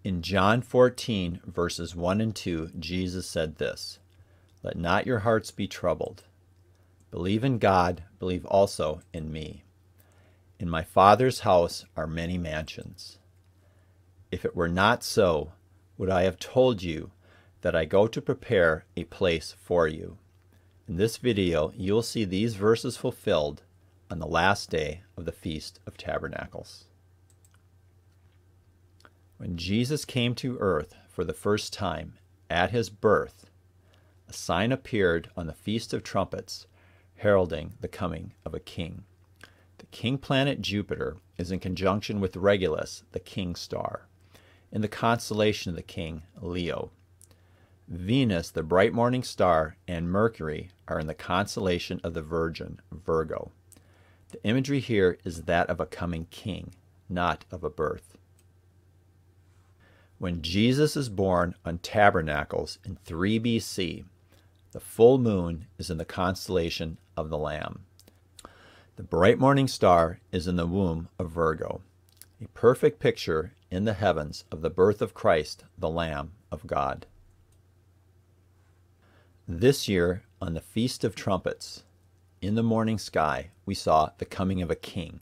In John 14, verses 1 and 2, Jesus said this, "Let not your hearts be troubled. Believe in God, believe also in me. In my Father's house are many mansions. If it were not so, would I have told you that I go to prepare a place for you?" In this video, you will see these verses fulfilled on the last day of the Feast of Tabernacles. When Jesus came to earth for the first time at his birth, a sign appeared on the Feast of Trumpets, heralding the coming of a king. The king planet Jupiter is in conjunction with Regulus, the king star, in the constellation of the king, Leo. Venus, the bright morning star, and Mercury are in the constellation of the Virgin, Virgo. The imagery here is that of a coming king, not of a birth. When Jesus is born on Tabernacles in 3 BC, the full moon is in the constellation of the Lamb. The bright morning star is in the womb of Virgo, a perfect picture in the heavens of the birth of Christ, the Lamb of God. This year, on the Feast of Trumpets, in the morning sky, we saw the coming of a king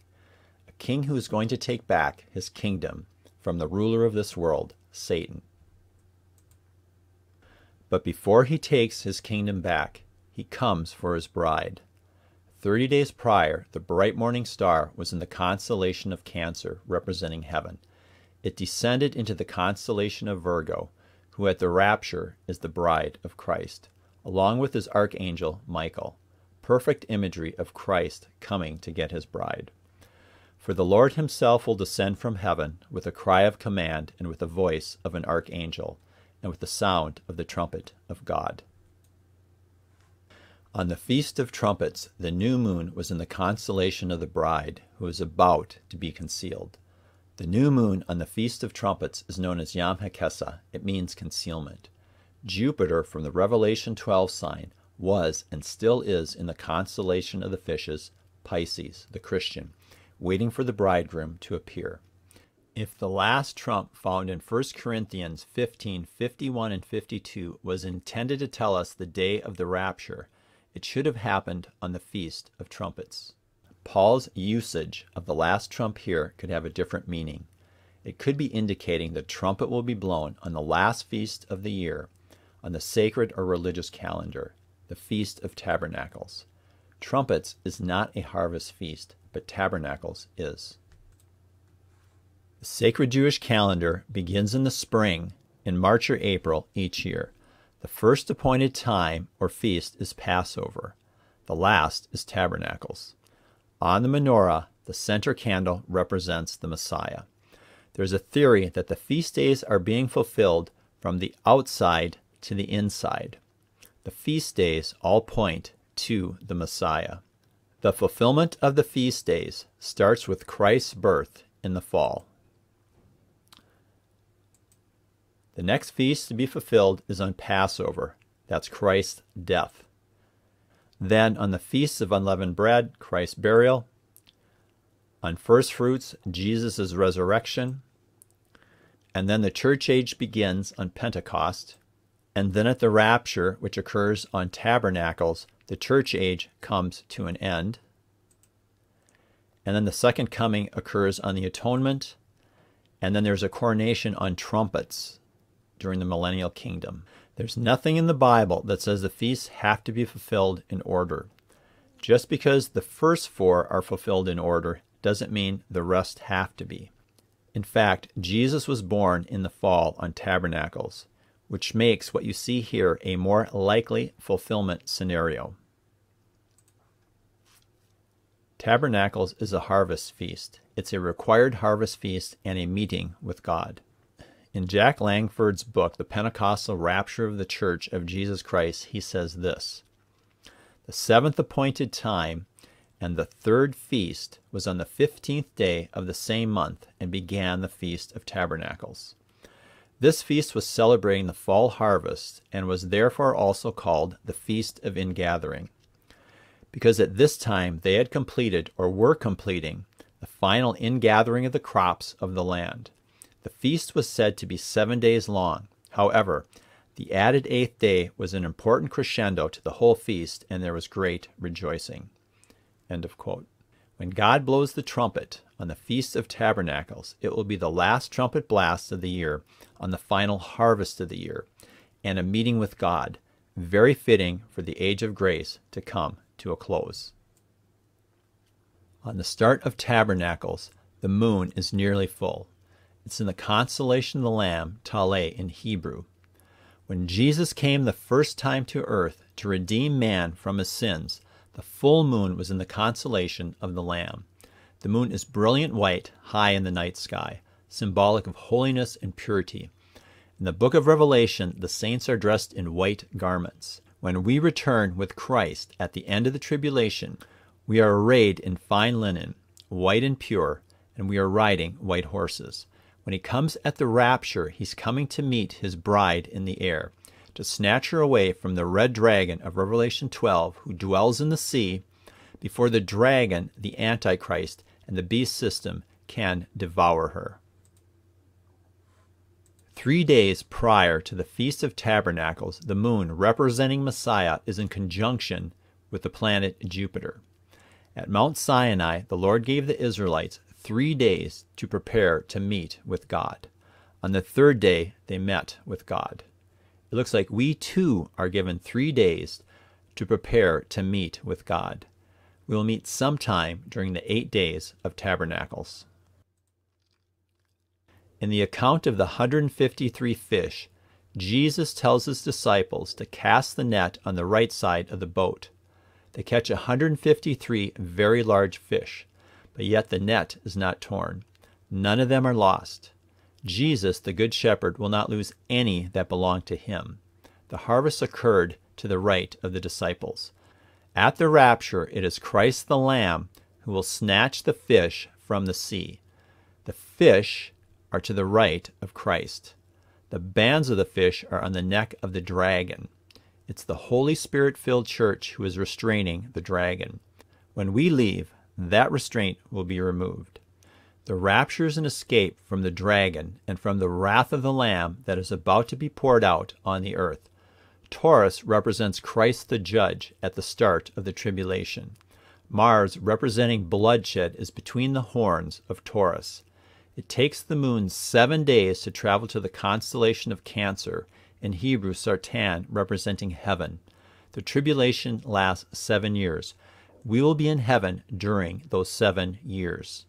who is going to take back his kingdom from the ruler of this world, Satan. But before he takes his kingdom back, he comes for his bride. 30 days prior, the bright morning star was in the constellation of Cancer, representing heaven. It descended into the constellation of Virgo, who at the rapture is the bride of Christ, along with his archangel Michael, perfect imagery of Christ coming to get his bride. For the Lord himself will descend from heaven with a cry of command and with the voice of an archangel and with the sound of the trumpet of God. On the Feast of Trumpets, the new moon was in the constellation of the bride, who is about to be concealed. The new moon on the Feast of Trumpets is known as Yom HaKesah. It means concealment. Jupiter, from the Revelation 12 sign, was and still is in the constellation of the fishes, Pisces, the Christian, waiting for the bridegroom to appear. If the last trump found in 1 Corinthians 15, 51 and 52 was intended to tell us the day of the rapture, it should have happened on the Feast of Trumpets. Paul's usage of the last trump here could have a different meaning. It could be indicating the trumpet will be blown on the last feast of the year, on the sacred or religious calendar, the Feast of Tabernacles. Trumpets is not a harvest feast, but Tabernacles is. The sacred Jewish calendar begins in the spring, in March or April each year. The first appointed time or feast is Passover. The last is Tabernacles. On the menorah, the center candle represents the Messiah. There's a theory that the feast days are being fulfilled from the outside to the inside. The feast days all point to the Messiah. The fulfillment of the feast days starts with Christ's birth in the fall. The next feast to be fulfilled is on Passover. That's Christ's death. Then on the Feasts of Unleavened Bread, Christ's burial. On First Fruits, Jesus' resurrection. And then the church age begins on Pentecost. And then at the rapture, which occurs on Tabernacles, the church age comes to an end. And then the second coming occurs on the atonement. And then there's a coronation on trumpets during the millennial kingdom. There's nothing in the Bible that says the feasts have to be fulfilled in order. Just because the first 4 are fulfilled in order doesn't mean the rest have to be. In fact, Jesus was born in the fall on Tabernacles, which makes what you see here a more likely fulfillment scenario. Tabernacles is a harvest feast. It's a required harvest feast and a meeting with God. In Jack Langford's book, The Pentecostal Rapture of the Church of Jesus Christ, he says this: "The 7th appointed time and the 3rd feast was on the 15th day of the same month and began the Feast of Tabernacles. This feast was celebrating the fall harvest and was therefore also called the Feast of Ingathering, because at this time they had completed or were completing the final ingathering of the crops of the land. The feast was said to be 7 days long. However, the added 8th day was an important crescendo to the whole feast, and there was great rejoicing." End of quote. When God blows the trumpet on the Feast of Tabernacles, it will be the last trumpet blast of the year on the final harvest of the year, and a meeting with God, very fitting for the age of grace to come to a close. On the start of Tabernacles, the moon is nearly full. It's in the constellation of the Lamb, Tale in Hebrew. When Jesus came the first time to earth to redeem man from his sins, the full moon was in the constellation of the Lamb. The moon is brilliant white, high in the night sky, symbolic of holiness and purity. In the book of Revelation, the saints are dressed in white garments. When we return with Christ at the end of the tribulation, we are arrayed in fine linen, white and pure, and we are riding white horses. When he comes at the rapture, he's coming to meet his bride in the air, to snatch her away from the red dragon of Revelation 12, who dwells in the sea, before the dragon, the Antichrist, and the beast system can devour her. 3 days prior to the Feast of Tabernacles, the moon, representing Messiah, is in conjunction with the planet Jupiter. At Mount Sinai, the Lord gave the Israelites 3 days to prepare to meet with God. On the 3rd day, they met with God. It looks like we too are given 3 days to prepare to meet with God. We will meet sometime during the 8 days of Tabernacles. In the account of the 153 fish, Jesus tells his disciples to cast the net on the right side of the boat. They catch 153 very large fish, but yet the net is not torn. None of them are lost. Jesus, the Good Shepherd, will not lose any that belong to him. The harvest occurred to the right of the disciples. At the rapture, it is Christ the Lamb who will snatch the fish from the sea. The fish are to the right of Christ. The bands of the fish are on the neck of the dragon. It's the Holy Spirit-filled church who is restraining the dragon. When we leave, that restraint will be removed. The rapture is an escape from the dragon and from the wrath of the Lamb that is about to be poured out on the earth. Taurus represents Christ the judge at the start of the tribulation. Mars, representing bloodshed, is between the horns of Taurus. It takes the moon 7 days to travel to the constellation of Cancer, in Hebrew Sartan, representing heaven. The tribulation lasts 7 years. We will be in heaven during those 7 years.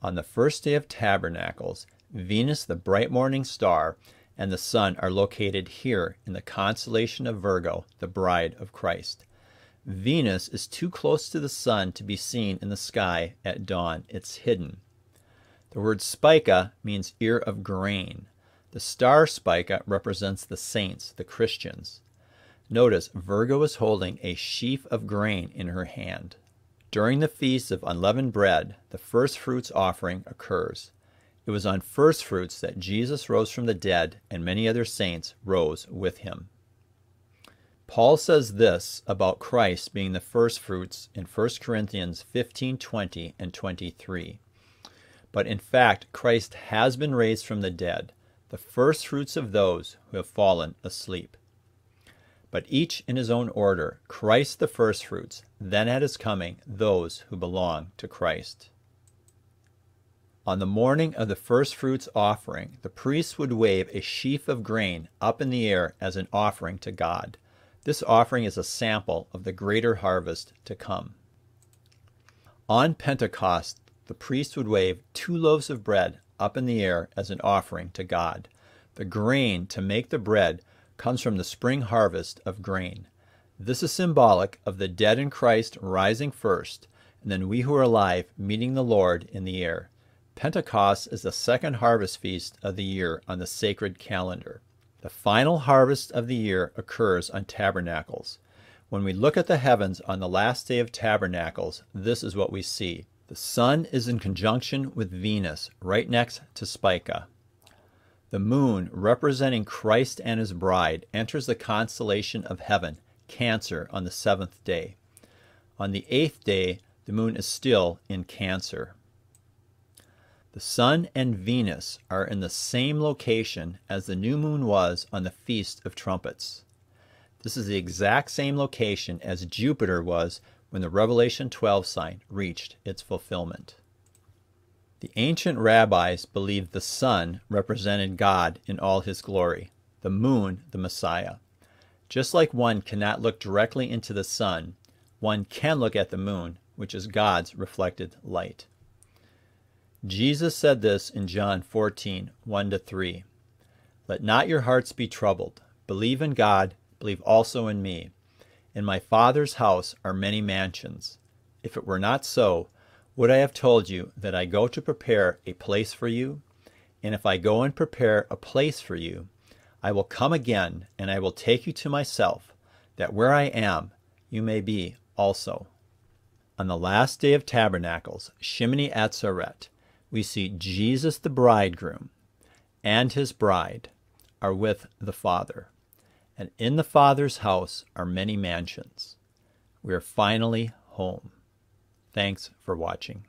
On the first day of Tabernacles, Venus, the bright morning star, and the sun are located here in the constellation of Virgo, the bride of Christ. Venus is too close to the sun to be seen in the sky at dawn. It's hidden. The word spica means ear of grain. The star spica represents the saints, the Christians. Notice Virgo is holding a sheaf of grain in her hand. During the Feast of Unleavened Bread, the first fruits offering occurs. It was on first fruits that Jesus rose from the dead, and many other saints rose with him. Paul says this about Christ being the first fruits in 1 Corinthians 15:20 and 23. But in fact, Christ has been raised from the dead, the first fruits of those who have fallen asleep. But each in his own order, Christ the first fruits, then at his coming, those who belong to Christ. On the morning of the first fruits offering, the priests would wave a sheaf of grain up in the air as an offering to God. This offering is a sample of the greater harvest to come. On Pentecost, the priest would wave 2 loaves of bread up in the air as an offering to God. The grain to make the bread comes from the spring harvest of grain. This is symbolic of the dead in Christ rising first, and then we who are alive meeting the Lord in the air. Pentecost is the second harvest feast of the year on the sacred calendar. The final harvest of the year occurs on Tabernacles. When we look at the heavens on the last day of Tabernacles, this is what we see. The sun is in conjunction with Venus, right next to Spica. The moon, representing Christ and his bride, enters the constellation of heaven, Cancer, on the 7th day. On the 8th day, the moon is still in Cancer. The Sun and Venus are in the same location as the new moon was on the Feast of Trumpets. This is the exact same location as Jupiter was when the Revelation 12 sign reached its fulfillment. The ancient rabbis believed the sun represented God in all his glory, the moon the Messiah. Just like one cannot look directly into the sun, one can look at the moon, which is God's reflected light. Jesus said this in John 14, 1-3. Let not your hearts be troubled. Believe in God, believe also in me. In my Father's house are many mansions. If it were not so, would I have told you that I go to prepare a place for you? And if I go and prepare a place for you, I will come again, and I will take you to myself, that where I am, you may be also. On the last day of Tabernacles, Shemini Atzeret, we see Jesus the bridegroom and his bride are with the Father. And in the Father's house are many mansions. We are finally home. Thanks for watching.